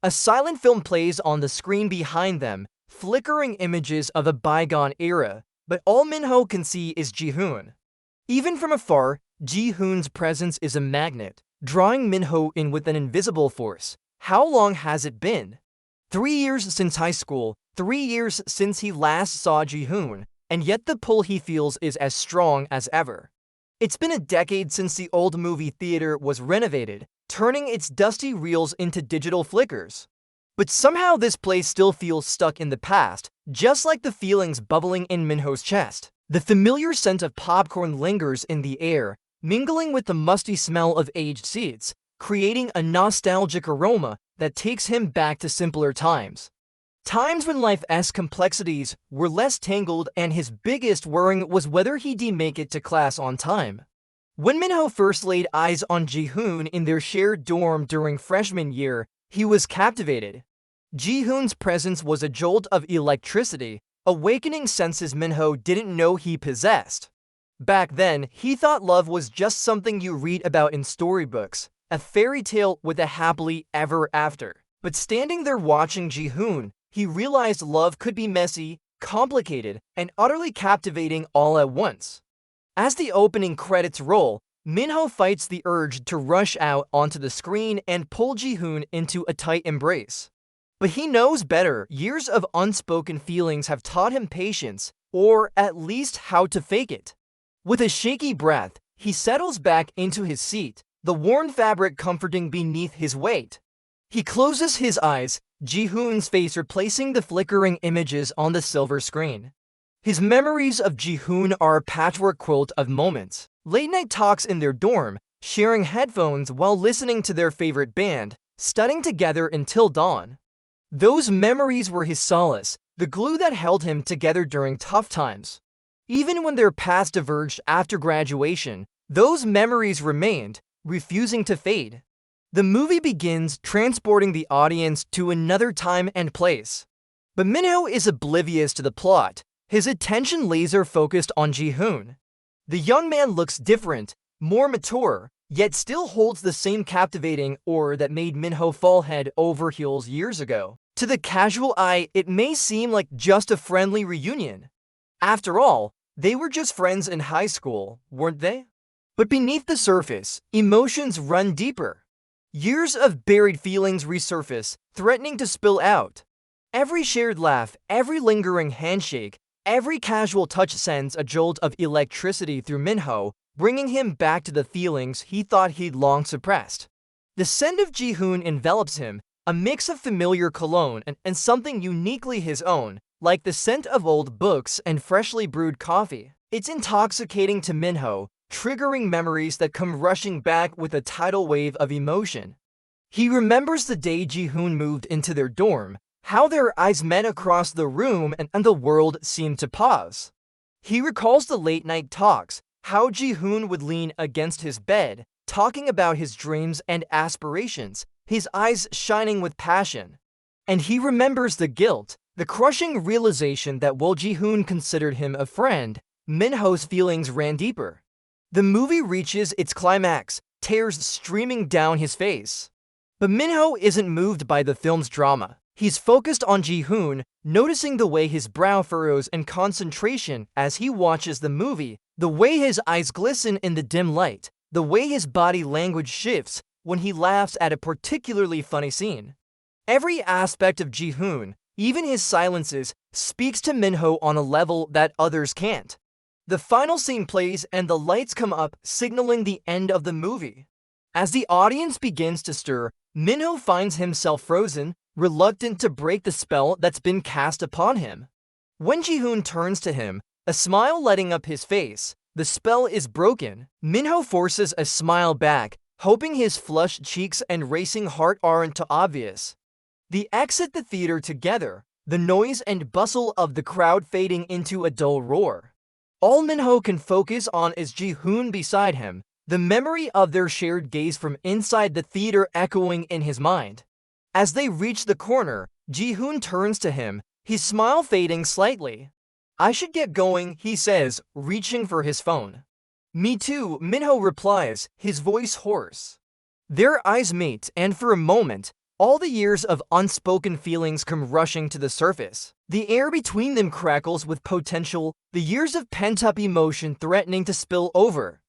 A silent film plays on the screen behind them, flickering images of a bygone era, but all Minho can see is Ji-hoon. Even from afar, Ji-hoon's presence is a magnet, drawing Minho in with an invisible force. How long has it been? 3 years since high school, 3 years since he last saw Ji-hoon, and yet the pull he feels is as strong as ever. It's been a decade since the old movie theater was renovated, turning its dusty reels into digital flickers. But somehow this place still feels stuck in the past, just like the feelings bubbling in Minho's chest. The familiar scent of popcorn lingers in the air, mingling with the musty smell of aged seeds, creating a nostalgic aroma that takes him back to simpler times. Times when life's complexities were less tangled and his biggest worry was whether he'd make it to class on time. When Minho first laid eyes on Ji-hoon in their shared dorm during freshman year, he was captivated. Ji-hoon's presence was a jolt of electricity, awakening senses Minho didn't know he possessed. Back then, he thought love was just something you read about in storybooks, a fairy tale with a happily ever after. But standing there watching Ji-hoon, he realized love could be messy, complicated, and utterly captivating all at once. As the opening credits roll, Minho fights the urge to rush out onto the screen and pull Ji-hoon into a tight embrace. But he knows better. Years of unspoken feelings have taught him patience, or at least how to fake it. With a shaky breath, he settles back into his seat, the worn fabric comforting beneath his weight. He closes his eyes, Ji-hoon's face replacing the flickering images on the silver screen. His memories of Ji-hoon are a patchwork quilt of moments. Late-night talks in their dorm, sharing headphones while listening to their favorite band, studying together until dawn. Those memories were his solace, the glue that held him together during tough times. Even when their paths diverged after graduation, those memories remained, refusing to fade. The movie begins transporting the audience to another time and place. But Minho is oblivious to the plot, his attention laser-focused on Ji-hoon. The young man looks different, more mature, yet still holds the same captivating aura that made Minho fall head over heels years ago. To the casual eye, it may seem like just a friendly reunion. After all, they were just friends in high school, weren't they? But beneath the surface, emotions run deeper. Years of buried feelings resurface, threatening to spill out. Every shared laugh, every lingering handshake, every casual touch sends a jolt of electricity through Minho, bringing him back to the feelings he thought he'd long suppressed. The scent of Ji-hoon envelops him, a mix of familiar cologne and something uniquely his own, like the scent of old books and freshly brewed coffee. It's intoxicating to Minho, triggering memories that come rushing back with a tidal wave of emotion. He remembers the day Ji-hoon moved into their dorm, how their eyes met across the room and the world seemed to pause. He recalls the late-night talks, how Ji-hoon would lean against his bed, talking about his dreams and aspirations, his eyes shining with passion. And he remembers the guilt, the crushing realization that while Ji-hoon considered him a friend, Minho's feelings ran deeper. The movie reaches its climax, tears streaming down his face. But Minho isn't moved by the film's drama. He's focused on Ji-hoon, noticing the way his brow furrows in concentration as he watches the movie, the way his eyes glisten in the dim light, the way his body language shifts when he laughs at a particularly funny scene. Every aspect of Ji-hoon, even his silences, speaks to Minho on a level that others can't. The final scene plays and the lights come up, signaling the end of the movie. As the audience begins to stir, Minho finds himself frozen, reluctant to break the spell that's been cast upon him. When Ji-hoon turns to him, a smile lighting up his face, the spell is broken. Minho forces a smile back, hoping his flushed cheeks and racing heart aren't too obvious. They exit the theater together, the noise and bustle of the crowd fading into a dull roar. All Minho can focus on is Ji-hoon beside him, the memory of their shared gaze from inside the theater echoing in his mind. As they reach the corner, Ji-hoon turns to him, his smile fading slightly. "I should get going," he says, reaching for his phone. "Me too," Minho replies, his voice hoarse. Their eyes meet, and for a moment, All the years of unspoken feelings come rushing to the surface. The air between them crackles with potential, the years of pent-up emotion threatening to spill over.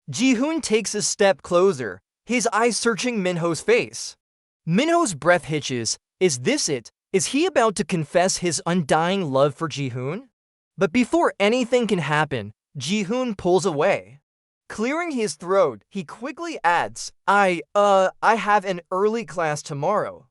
Ji-hoon takes a step closer, his eyes searching Minho's face. Minho's breath hitches. Is this it? Is he about to confess his undying love for Ji-hoon? But before anything can happen, Ji-hoon pulls away. Clearing his throat, he quickly adds, I have an early class tomorrow.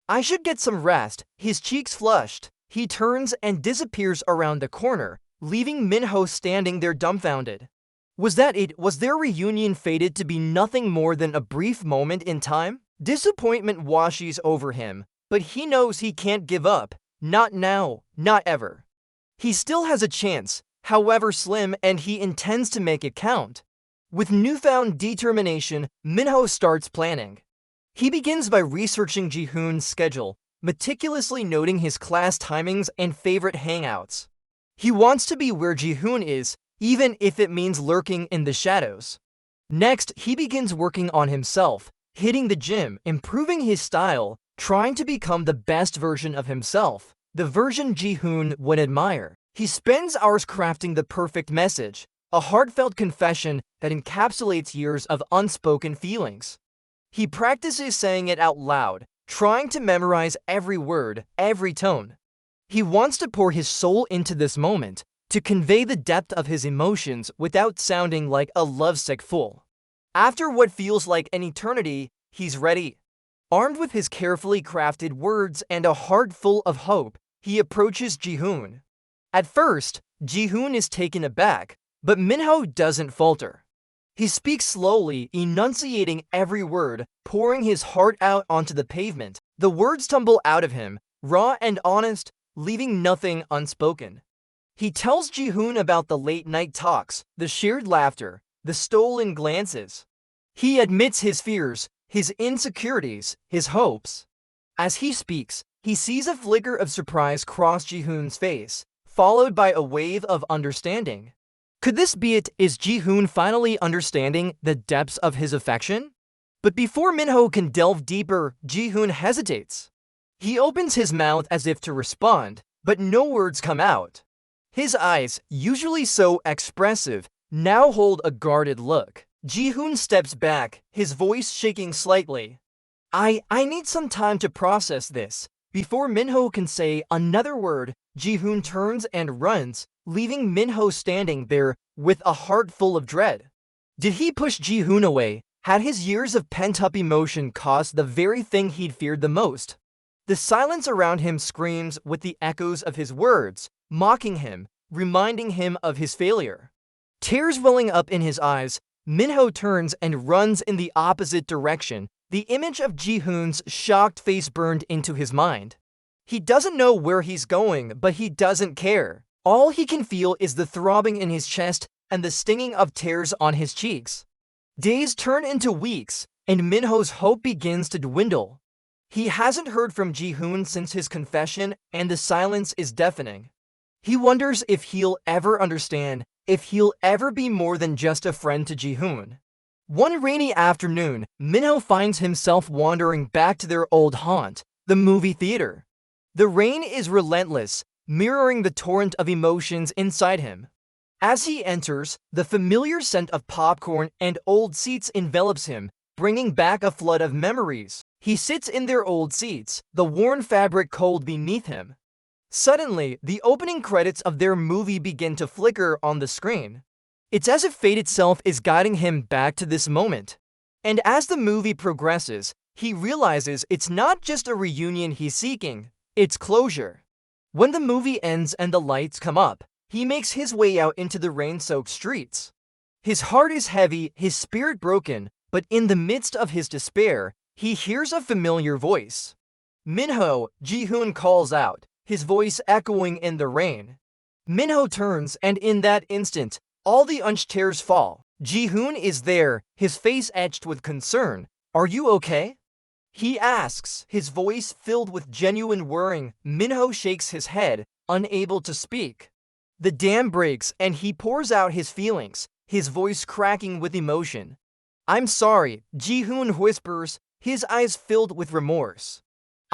I should get some rest. His cheeks flushed. He turns and disappears around the corner, leaving Minho standing there dumbfounded. Was that it? Was their reunion fated to be nothing more than a brief moment in time? Disappointment washes over him, but he knows he can't give up. Not now, not ever. He still has a chance, however slim, and he intends to make it count. With newfound determination, Minho starts planning. He begins by researching Ji-hoon's schedule, meticulously noting his class timings and favorite hangouts. He wants to be where Ji-hoon is, even if it means lurking in the shadows. Next, he begins working on himself, hitting the gym, improving his style, trying to become the best version of himself, the version Ji-hoon would admire. He spends hours crafting the perfect message, a heartfelt confession that encapsulates years of unspoken feelings. He practices saying it out loud, trying to memorize every word, every tone. He wants to pour his soul into this moment, to convey the depth of his emotions without sounding like a lovesick fool. After what feels like an eternity, he's ready. Armed with his carefully crafted words and a heart full of hope, he approaches Ji-hoon. At first, Ji-hoon is taken aback, but Minho doesn't falter. He speaks slowly, enunciating every word, pouring his heart out onto the pavement. The words tumble out of him, raw and honest, leaving nothing unspoken. He tells Ji-hoon about the late-night talks, the shared laughter, the stolen glances. He admits his fears, his insecurities, his hopes. As he speaks, he sees a flicker of surprise cross Ji-hoon's face, followed by a wave of understanding. Could this be it? Is Ji-hoon finally understanding the depths of his affection? But before Minho can delve deeper, Ji-hoon hesitates. He opens his mouth as if to respond, but no words come out. His eyes, usually so expressive, now hold a guarded look. Ji-hoon steps back, his voice shaking slightly. I need some time to process this. Before Minho can say another word, Ji-hoon turns and runs, leaving Minho standing there with a heart full of dread. Did he push Ji-hoon away? Had his years of pent-up emotion caused the very thing he'd feared the most? The silence around him screams with the echoes of his words, mocking him, reminding him of his failure. Tears welling up in his eyes, Minho turns and runs in the opposite direction, the image of Ji-hoon's shocked face burned into his mind. He doesn't know where he's going, but he doesn't care. All he can feel is the throbbing in his chest and the stinging of tears on his cheeks. Days turn into weeks, and Minho's hope begins to dwindle. He hasn't heard from Ji-hoon since his confession, and the silence is deafening. He wonders if he'll ever understand, if he'll ever be more than just a friend to Ji-hoon. One rainy afternoon, Minho finds himself wandering back to their old haunt, the movie theater. The rain is relentless, mirroring the torrent of emotions inside him. As he enters, the familiar scent of popcorn and old seats envelops him, bringing back a flood of memories. He sits in their old seats, the worn fabric cold beneath him. Suddenly, the opening credits of their movie begin to flicker on the screen. It's as if fate itself is guiding him back to this moment. And as the movie progresses, he realizes it's not just a reunion he's seeking, it's closure. When the movie ends and the lights come up, he makes his way out into the rain-soaked streets. His heart is heavy, his spirit broken, but in the midst of his despair, he hears a familiar voice. Minho, Ji-hoon calls out, his voice echoing in the rain. Minho turns, and in that instant, all the tears fall. Ji-hoon is there, his face etched with concern. Are you okay? He asks, his voice filled with genuine worrying. Minho shakes his head, unable to speak. The dam breaks, and he pours out his feelings, his voice cracking with emotion. I'm sorry, Ji-hoon whispers, his eyes filled with remorse.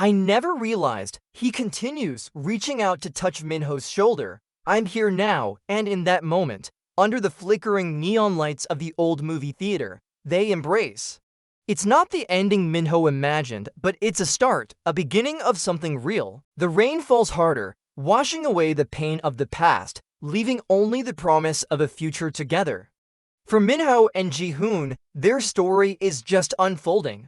I never realized," he continues, reaching out to touch Minho's shoulder. "I'm here now," and in that moment, under the flickering neon lights of the old movie theater, they embrace. It's not the ending Minho imagined, but it's a start, a beginning of something real. The rain falls harder, washing away the pain of the past, leaving only the promise of a future together. For Minho and Ji-hoon, their story is just unfolding.